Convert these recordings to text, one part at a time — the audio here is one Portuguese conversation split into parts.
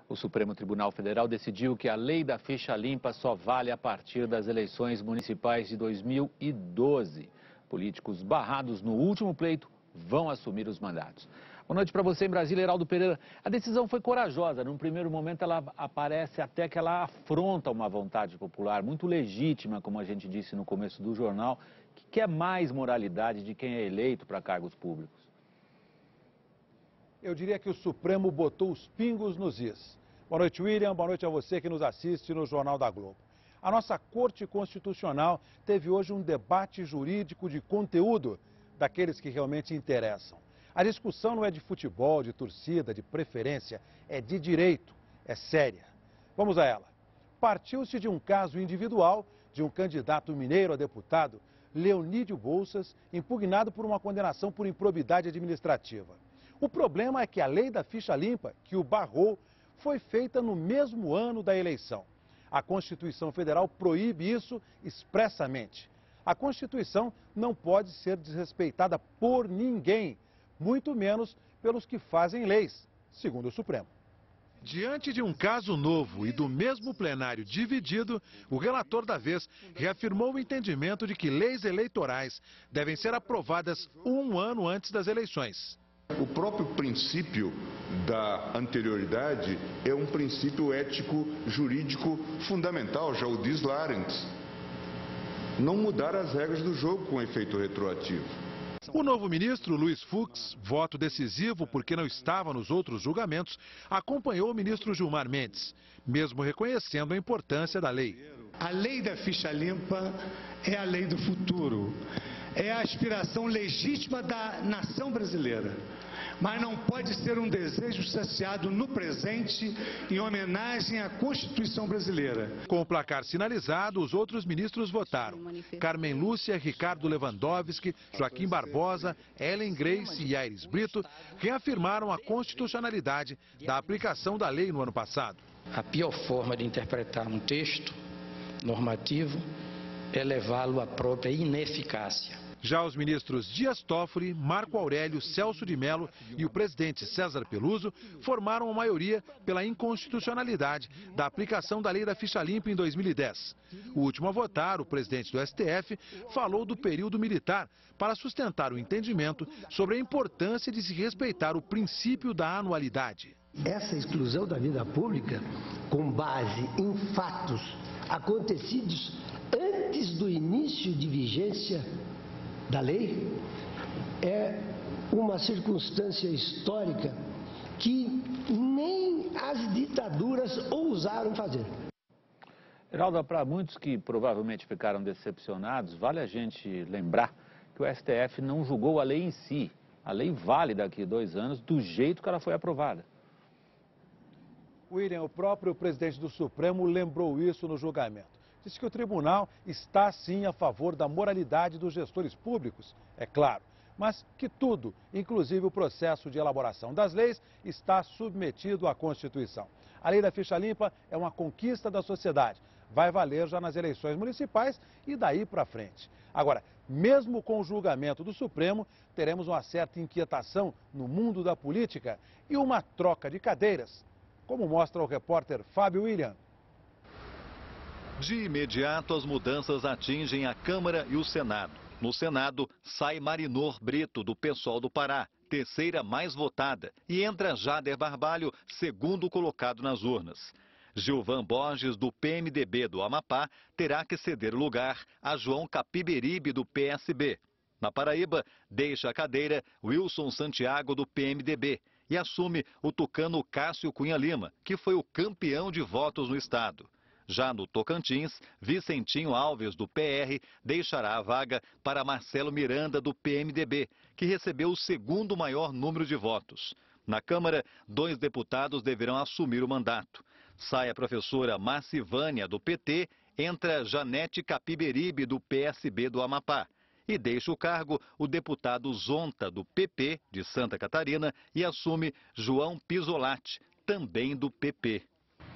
O Supremo Tribunal Federal decidiu que a lei da ficha limpa só vale a partir das eleições municipais de 2012. Políticos barrados no último pleito vão assumir os mandatos. Boa noite para você em Brasília, Heraldo Pereira. A decisão foi corajosa. Num primeiro momento ela aparece até que ela afronta uma vontade popular muito legítima, como a gente disse no começo do jornal, que quer mais moralidade de quem é eleito para cargos públicos. Eu diria que o Supremo botou os pingos nos is. Boa noite, William. Boa noite a você que nos assiste no Jornal da Globo. A nossa Corte Constitucional teve hoje um debate jurídico de conteúdo, daqueles que realmente interessam. A discussão não é de futebol, de torcida, de preferência, é de direito, é séria. Vamos a ela. Partiu-se de um caso individual de um candidato mineiro a deputado, Leonídio Bolsas, impugnado por uma condenação por improbidade administrativa. O problema é que a lei da ficha limpa, que o barrou, foi feita no mesmo ano da eleição. A Constituição Federal proíbe isso expressamente. A Constituição não pode ser desrespeitada por ninguém, muito menos pelos que fazem leis, segundo o Supremo. Diante de um caso novo e do mesmo plenário dividido, o relator da vez reafirmou o entendimento de que leis eleitorais devem ser aprovadas um ano antes das eleições. O próprio princípio da anterioridade é um princípio ético-jurídico fundamental, já o diz Larens. Não mudar as regras do jogo com efeito retroativo. O novo ministro, Luiz Fux, voto decisivo porque não estava nos outros julgamentos, acompanhou o ministro Gilmar Mendes, mesmo reconhecendo a importância da lei. A lei da ficha limpa é a lei do futuro. É a aspiração legítima da nação brasileira, mas não pode ser um desejo saciado no presente em homenagem à Constituição brasileira. Com o placar sinalizado, os outros ministros votaram. Carmen Lúcia, Ricardo Lewandowski, Joaquim Barbosa, Ellen Grace e Aires Brito reafirmaram a constitucionalidade da aplicação da lei no ano passado. A pior forma de interpretar um texto normativo é levá-lo à própria ineficácia. Já os ministros Dias Toffoli, Marco Aurélio, Celso de Mello e o presidente César Peluso formaram a maioria pela inconstitucionalidade da aplicação da lei da ficha limpa em 2010. O último a votar, o presidente do STF, falou do período militar para sustentar o entendimento sobre a importância de se respeitar o princípio da anualidade. Essa exclusão da vida pública, com base em fatos acontecidos antes do início de vigência da lei, é uma circunstância histórica que nem as ditaduras ousaram fazer. Heraldo, para muitos que provavelmente ficaram decepcionados, vale a gente lembrar que o STF não julgou a lei em si. A lei vale daqui a 2 anos do jeito que ela foi aprovada. William, o próprio presidente do Supremo lembrou isso no julgamento. Disse que o tribunal está, sim, a favor da moralidade dos gestores públicos, é claro, mas que tudo, inclusive o processo de elaboração das leis, está submetido à Constituição. A lei da ficha limpa é uma conquista da sociedade, vai valer já nas eleições municipais e daí para frente. Agora, mesmo com o julgamento do Supremo, teremos uma certa inquietação no mundo da política e uma troca de cadeiras, como mostra o repórter Fábio William. De imediato, as mudanças atingem a Câmara e o Senado. No Senado, sai Marinor Brito, do PSOL do Pará, terceira mais votada, e entra Jader Barbalho, segundo colocado nas urnas. Gilvan Borges, do PMDB do Amapá, terá que ceder lugar a João Capiberibe, do PSB. Na Paraíba, deixa a cadeira Wilson Santiago, do PMDB, e assume o tucano Cássio Cunha Lima, que foi o campeão de votos no estado. Já no Tocantins, Vicentinho Alves, do PR, deixará a vaga para Marcelo Miranda, do PMDB, que recebeu o segundo maior número de votos. Na Câmara, 2 deputados deverão assumir o mandato. Sai a professora Marcivânia, do PT, entra Janete Capiberibe, do PSB do Amapá. E deixa o cargo o deputado Zonta, do PP, de Santa Catarina, e assume João Pisolatti, também do PP.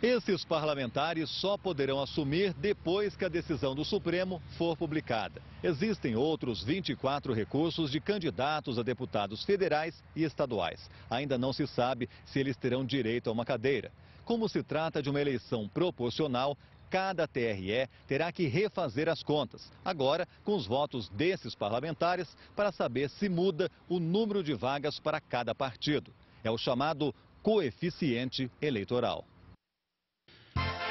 Esses parlamentares só poderão assumir depois que a decisão do Supremo for publicada. Existem outros 24 recursos de candidatos a deputados federais e estaduais. Ainda não se sabe se eles terão direito a uma cadeira. Como se trata de uma eleição proporcional, cada TRE terá que refazer as contas, agora com os votos desses parlamentares, para saber se muda o número de vagas para cada partido. É o chamado coeficiente eleitoral.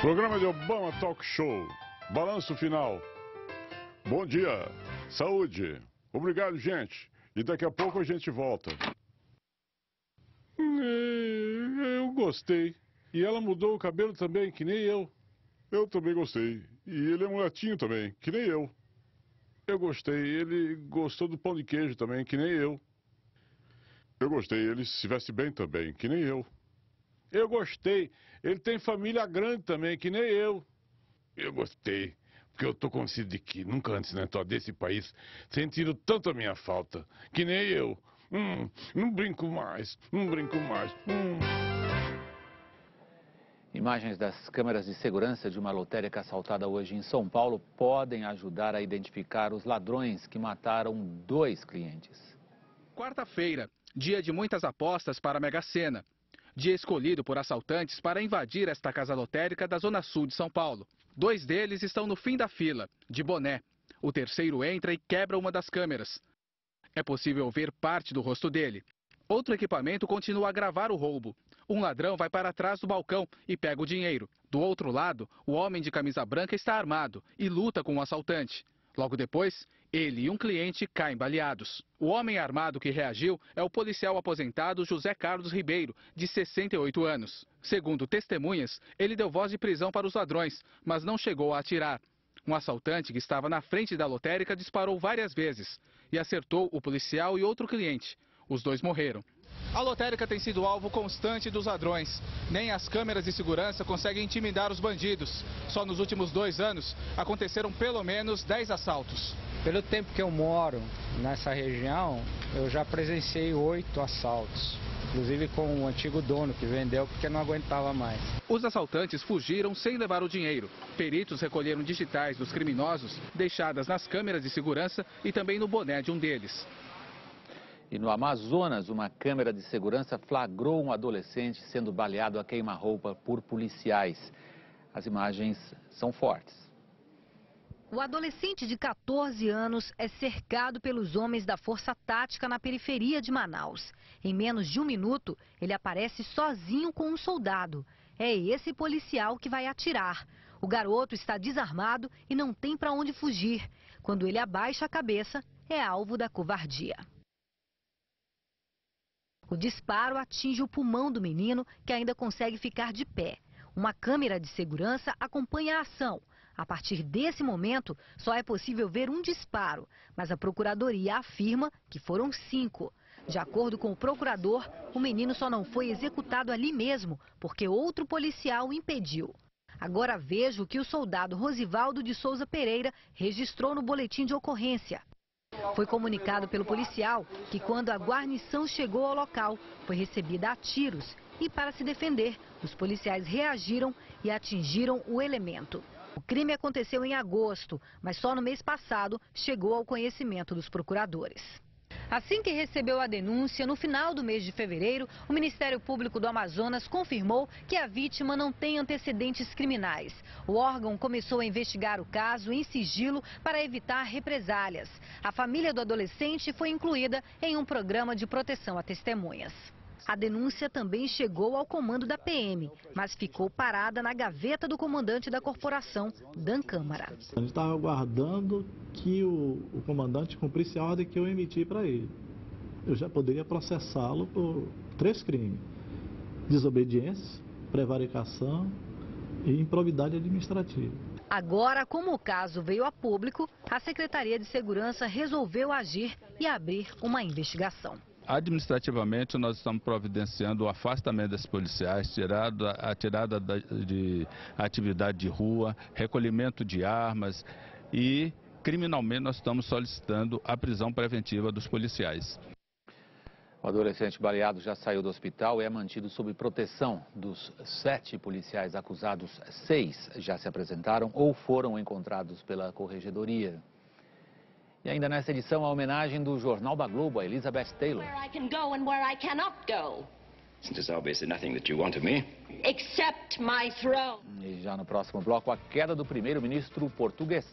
Programa de Obama Talk Show. Balanço final. Bom dia. Saúde. Obrigado, gente. E daqui a pouco a gente volta. Eu gostei. E ela mudou o cabelo também, que nem eu. Eu também gostei. E ele é mulatinho também, que nem eu. Eu gostei. Ele gostou do pão de queijo também, que nem eu. Eu gostei. Ele se veste bem também, que nem eu. Eu gostei. Ele tem família grande também, que nem eu. Eu gostei. Porque eu tô convencido de que nunca antes na história desse país sentiram tanto a minha falta, que nem eu. Não brinco mais, não brinco mais. Imagens das câmeras de segurança de uma lotérica assaltada hoje em São Paulo podem ajudar a identificar os ladrões que mataram 2 clientes. Quarta-feira, dia de muitas apostas para a Mega Sena. Dia escolhido por assaltantes para invadir esta casa lotérica da Zona Sul de São Paulo. 2 deles estão no fim da fila, de boné. O terceiro entra e quebra uma das câmeras. É possível ver parte do rosto dele. Outro equipamento continua a gravar o roubo. Um ladrão vai para trás do balcão e pega o dinheiro. Do outro lado, o homem de camisa branca está armado e luta com o assaltante. Logo depois, ele e um cliente caem baleados. O homem armado que reagiu é o policial aposentado José Carlos Ribeiro, de 68 anos. Segundo testemunhas, ele deu voz de prisão para os ladrões, mas não chegou a atirar. Um assaltante que estava na frente da lotérica disparou várias vezes e acertou o policial e outro cliente. Os 2 morreram. A lotérica tem sido alvo constante dos ladrões. Nem as câmeras de segurança conseguem intimidar os bandidos. Só nos últimos 2 anos aconteceram pelo menos 10 assaltos. Pelo tempo que eu moro nessa região, eu já presenciei 8 assaltos. Inclusive com o antigo dono que vendeu porque não aguentava mais. Os assaltantes fugiram sem levar o dinheiro. Peritos recolheram digitais dos criminosos deixadas nas câmeras de segurança e também no boné de um deles. E no Amazonas, uma câmera de segurança flagrou um adolescente sendo baleado a queima-roupa por policiais. As imagens são fortes. O adolescente de 14 anos é cercado pelos homens da Força Tática na periferia de Manaus. Em menos de 1 minuto, ele aparece sozinho com um soldado. É esse policial que vai atirar. O garoto está desarmado e não tem para onde fugir. Quando ele abaixa a cabeça, é alvo da covardia. O disparo atinge o pulmão do menino, que ainda consegue ficar de pé. Uma câmera de segurança acompanha a ação. A partir desse momento, só é possível ver um disparo, mas a Procuradoria afirma que foram 5. De acordo com o procurador, o menino só não foi executado ali mesmo, porque outro policial o impediu. Agora veja o que o soldado Rosivaldo de Souza Pereira registrou no boletim de ocorrência. Foi comunicado pelo policial que quando a guarnição chegou ao local, foi recebida a tiros e, para se defender, os policiais reagiram e atingiram o elemento. O crime aconteceu em agosto, mas só no mês passado chegou ao conhecimento dos procuradores. Assim que recebeu a denúncia, no final do mês de fevereiro, o Ministério Público do Amazonas confirmou que a vítima não tem antecedentes criminais. O órgão começou a investigar o caso em sigilo para evitar represálias. A família do adolescente foi incluída em um programa de proteção a testemunhas. A denúncia também chegou ao comando da PM, mas ficou parada na gaveta do comandante da corporação, Dan Câmara. A gente estava aguardando que o comandante cumprisse a ordem que eu emiti para ele. Eu já poderia processá-lo por 3 crimes: desobediência, prevaricação e improbidade administrativa. Agora, como o caso veio a público, a Secretaria de Segurança resolveu agir e abrir uma investigação. Administrativamente, nós estamos providenciando o afastamento desses policiais, a tirada de atividade de rua, recolhimento de armas e, criminalmente, nós estamos solicitando a prisão preventiva dos policiais. O adolescente baleado já saiu do hospital e é mantido sob proteção. Dos 7 policiais acusados, 6 já se apresentaram ou foram encontrados pela corregedoria. E ainda nessa edição, a homenagem do Jornal da Globo a Elizabeth Taylor. E já no próximo bloco, a queda do primeiro-ministro português.